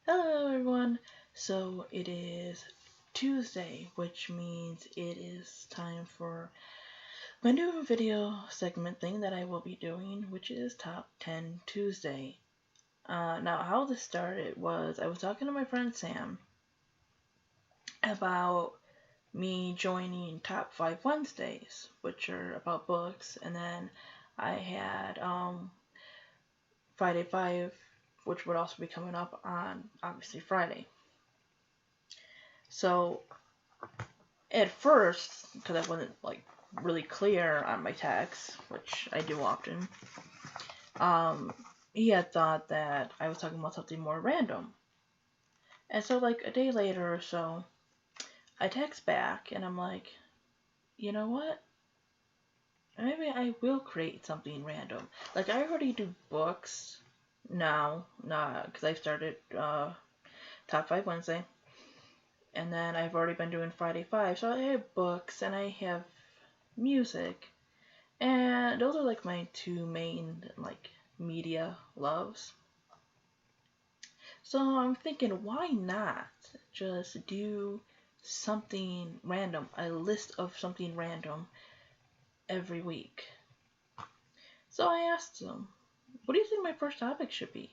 Hello everyone! So it is Tuesday, which means it is time for my new video segment thing that I will be doing, which is Top 10 Tuesday. Now, how this started was I was talking to my friend Sam about me joining Top 5 Wednesdays, which are about books, and then I had Friday 5, which would also be coming up on obviously Friday. So at first, because I wasn't really clear on my text, which I do often, um, he had thought that I was talking about something more random. And so like a day later or so, I text back and I'm like, you know what? Maybe I will create something random. Like I already do books now, because I started Top 5 Wednesday. And then I've already been doing Friday 5, so I have books and I have music. And those are like my two main media loves. So I'm thinking, why not just do something random, a list of something random every week? So I asked him, what do you think my first topic should be?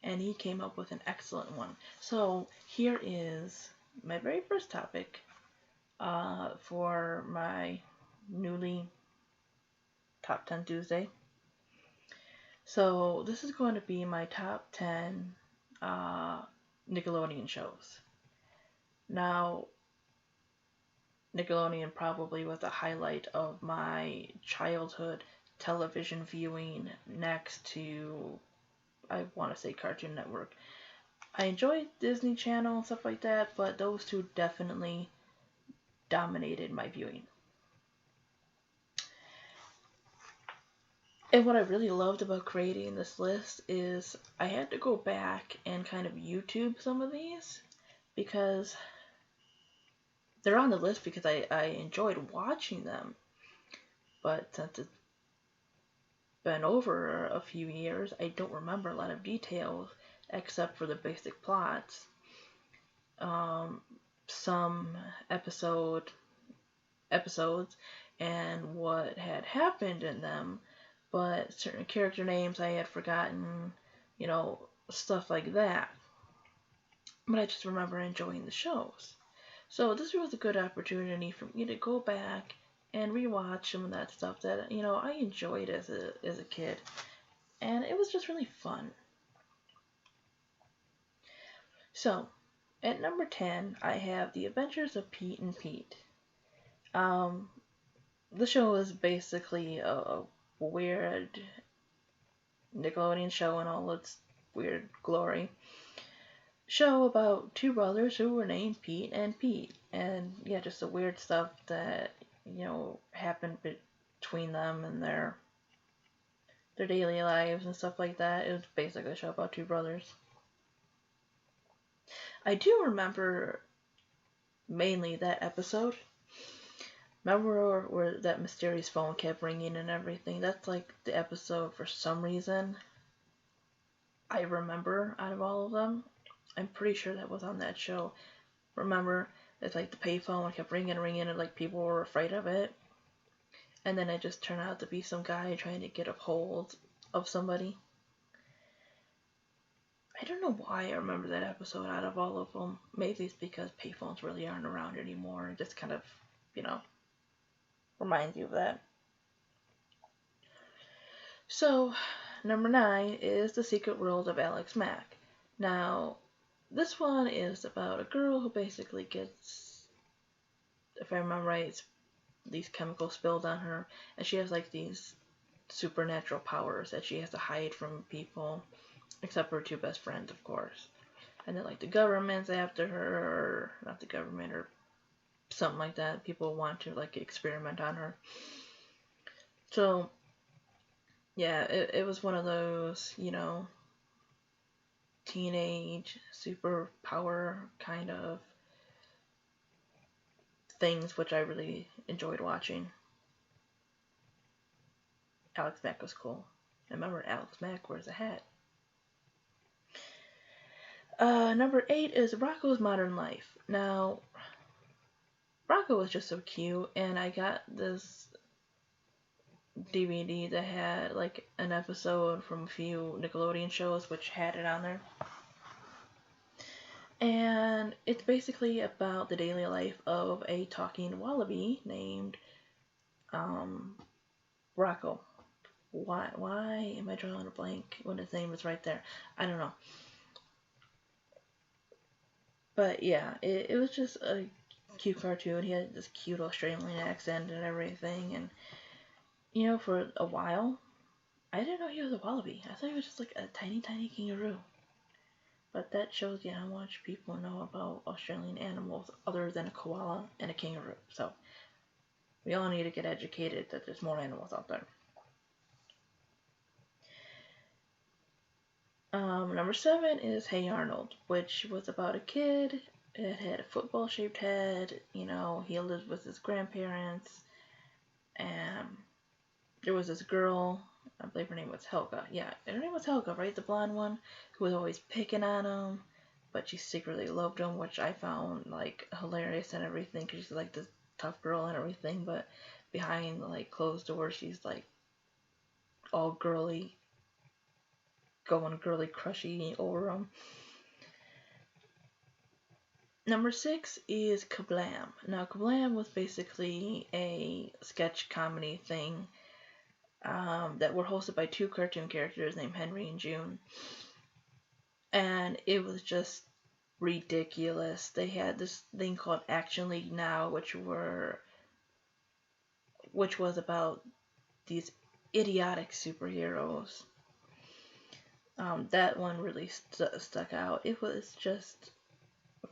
And he came up with an excellent one. So here is my very first topic for my newly Top 10 Tuesday. So this is going to be my top 10 Nickelodeon shows. Now, Nickelodeon probably was the highlight of my childhood television viewing next to, I want to say, Cartoon Network. I enjoyed Disney Channel and stuff like that, but those two definitely dominated my viewing. And what I really loved about creating this list is I had to go back and kind of YouTube some of these because they're on the list because I enjoyed watching them. But since it's been over a few years, I don't remember a lot of details except for the basic plots. Some episodes and what had happened in them, but certain character names I had forgotten, stuff like that. But I just remember enjoying the shows. So this was a good opportunity for me to go back and rewatch some of that stuff that I enjoyed as a kid, and it was just really fun. So at number 10, I have The Adventures of Pete and Pete. The show is basically a weird Nickelodeon show in all its weird glory. Show about two brothers who were named Pete and Pete, and yeah, just the weird stuff that happened between them and their daily lives and stuff like that. It was basically a show about two brothers. I do remember mainly that episode. Remember where that mysterious phone kept ringing and everything? That's like the episode for some reason I remember out of all of them. I'm pretty sure that was on that show. Remember, it's like the payphone kept ringing and ringing and like people were afraid of it. And then it just turned out to be some guy trying to get a hold of somebody. I don't know why I remember that episode out of all of them. Maybe it's because payphones really aren't around anymore. It just kind of, reminds you of that. So, number 9 is The Secret World of Alex Mack. Now, this one is about a girl who basically gets, if I remember right, these chemicals spilled on her, and she has like these supernatural powers that she has to hide from people, except for her two best friends, of course. And then like the government's after her, or not the government, or something like that. People want to like experiment on her. So yeah, it was one of those, teenage superpower kind of things, which I really enjoyed watching. Alex Mack was cool. I remember Alex Mack wears a hat. Number 8 is Rocco's Modern Life. Now, Rocco was just so cute, and I got this DVD that had like an episode from a few Nickelodeon shows which had it on there. And it's basically about the daily life of a talking wallaby named Rocco. Why am I drawing a blank when his name is right there? I don't know. But yeah, it was just a cute cartoon. He had this cute Australian accent and everything. And, for a while, I didn't know he was a wallaby. I thought he was just like a tiny, tiny kangaroo. But that shows you how much people know about Australian animals other than a koala and a kangaroo. So we all need to get educated that there's more animals out there. Number 7 is Hey Arnold, which was about a kid. It had a football-shaped head. He lived with his grandparents. And there was this girl, I believe her name was Helga. Yeah, her name was Helga, right? The blonde one, who was always picking on him, but she secretly loved him, which I found, like, hilarious and everything, because she's, like, this tough girl and everything, but behind, like, closed doors, she's, like, all girly, going girly crushy over him. Number 6 is Kablam. Now, Kablam was basically a sketch comedy thing that were hosted by 2 cartoon characters named Henry and June. And it was just ridiculous. They had this thing called Action League Now, which was about these idiotic superheroes. That one really stuck out. It was just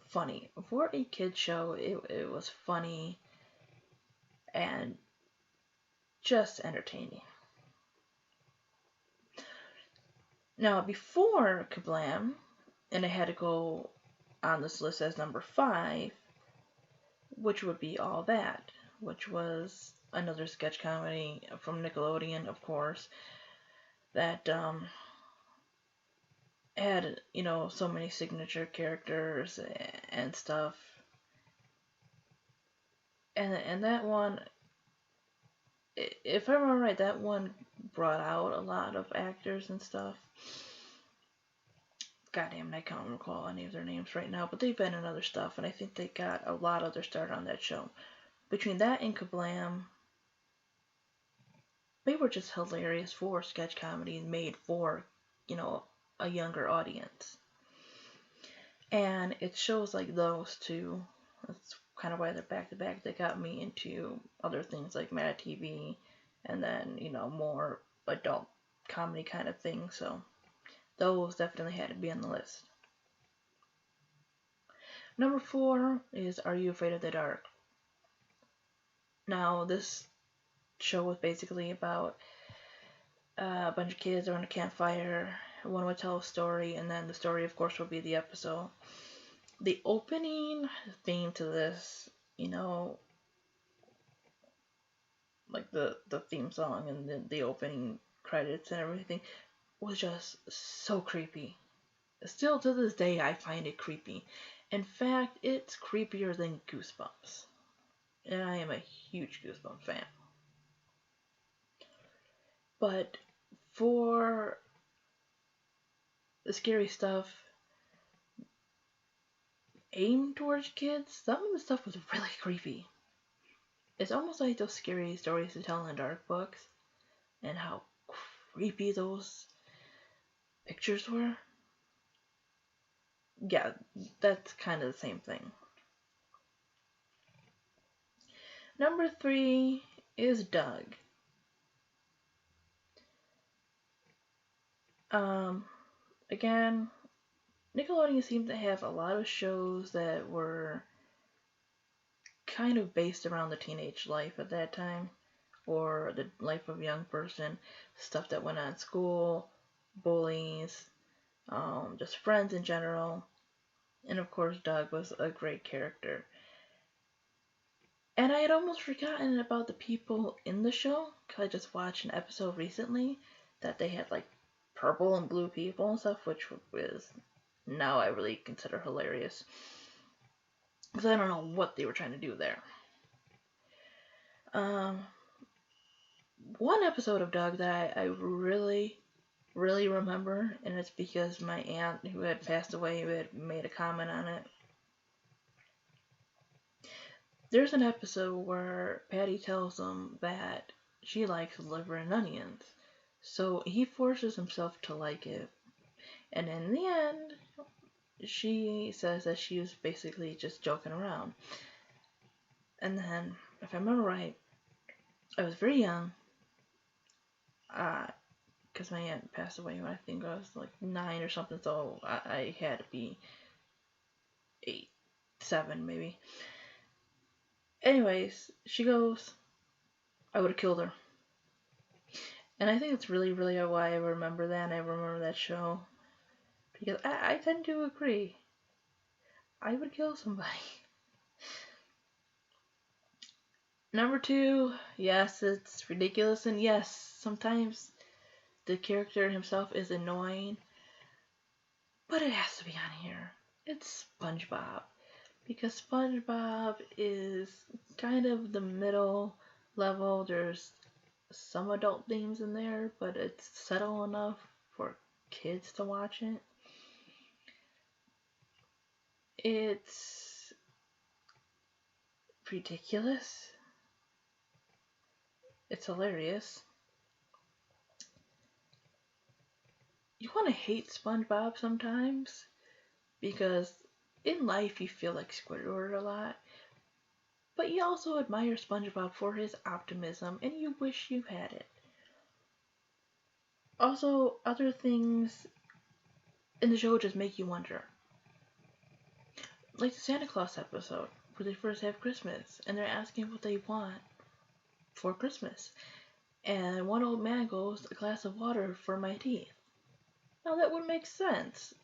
funny. For a kid show, it was funny and just entertaining. Now, before Kablam, and it had to go on this list as number 5, which would be All That, which was another sketch comedy from Nickelodeon, of course, that had, so many signature characters and stuff. And that one, if I remember right, that one brought out a lot of actors and stuff. Goddamn, I can't recall any of their names right now, but they've been in other stuff, and I think they got a lot of their start on that show. Between that and Kablam, they were just hilarious for sketch comedy made for, a younger audience. And it's shows like those two, that's kind of why they're back to back, that got me into other things like Mad TV, and then, more adult comedy kind of thing, so those definitely had to be on the list. Number 4 is Are You Afraid of the Dark? Now, this show was basically about a bunch of kids around a campfire. One would tell a story, and then the story, of course, would be the episode. The opening theme to this, like the theme song and the opening credits and everything, was just so creepy. Still to this day, I find it creepy. In fact, it's creepier than Goosebumps. And I am a huge Goosebumps fan. But for the scary stuff aimed towards kids, some of the stuff was really creepy. It's almost like those scary stories to tell in the dark books, and how creepy those pictures were. Yeah, that's kind of the same thing. Number 3 is Doug. Again, Nickelodeon seemed to have a lot of shows that were kind of based around the teenage life at that time, or the life of a young person, stuff that went on at school, bullies, just friends in general, and of course Doug was a great character. And I had almost forgotten about the people in the show, because I just watched an episode recently that they had like purple and blue people and stuff, which was now I really consider hilarious. Because I don't know what they were trying to do there. Um, One episode of Doug that I really, really remember, and it's because my aunt, who had passed away, who had made a comment on it. There's an episode where Patty tells him that she likes liver and onions, so he forces himself to like it. And in the end, she says that she was basically just joking around. And then, if I remember right, I was very young, because my aunt passed away when I think I was like 9 or something, so I had to be 8, 7 maybe. Anyways, she goes, I would have killed her. And I think it's really, really why I remember that and I remember that show. Because I tend to agree. I would kill somebody. Number 2, yes, it's ridiculous, and yes, sometimes the character himself is annoying, but it has to be on here. It's SpongeBob. Because SpongeBob is kind of the middle level. There's some adult themes in there, but it's subtle enough for kids to watch it. It's ridiculous. It's hilarious. You want to hate SpongeBob sometimes because in life you feel like Squidward a lot, but you also admire SpongeBob for his optimism and you wish you had it. Also, other things in the show just make you wonder. Like the Santa Claus episode, where they first have Christmas and they're asking what they want for Christmas. And one old man goes, a glass of water for my teeth. Now that would make sense,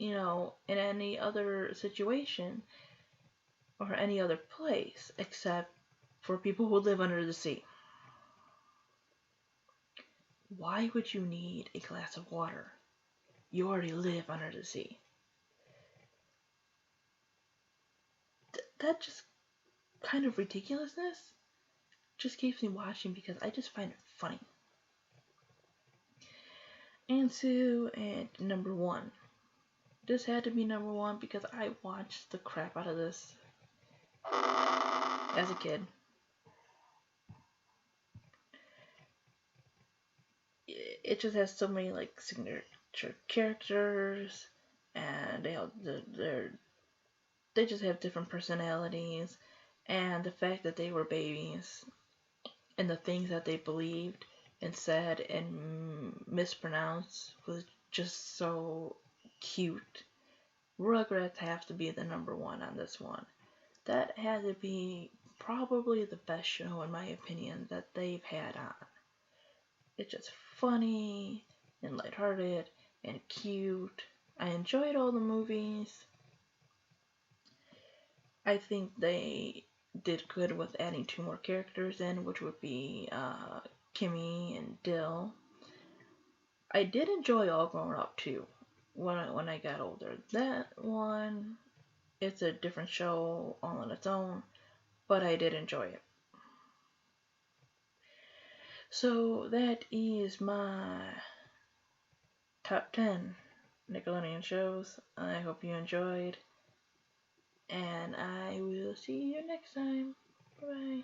in any other situation or any other place except for people who live under the sea. Why would you need a glass of water? You already live under the sea. That just kind of ridiculousness just keeps me watching because I just find it funny. And so, at number 1. This had to be number 1 because I watched the crap out of this as a kid. It just has so many like signature characters, and they just have different personalities, and the fact that they were babies and the things that they believed and said and mispronounced was just so cute. Rugrats have to be the number 1 on this one. That had to be probably the best show, in my opinion, that they've had on. It's just funny and lighthearted and cute. I enjoyed all the movies. I think they did good with adding 2 more characters in, which would be Kimmy and Dill. I did enjoy All Grown Up too when I got older. That one, it's a different show all on its own, but I did enjoy it. So that is my top 10 Nickelodeon shows. I hope you enjoyed, and I will see you next time. Bye.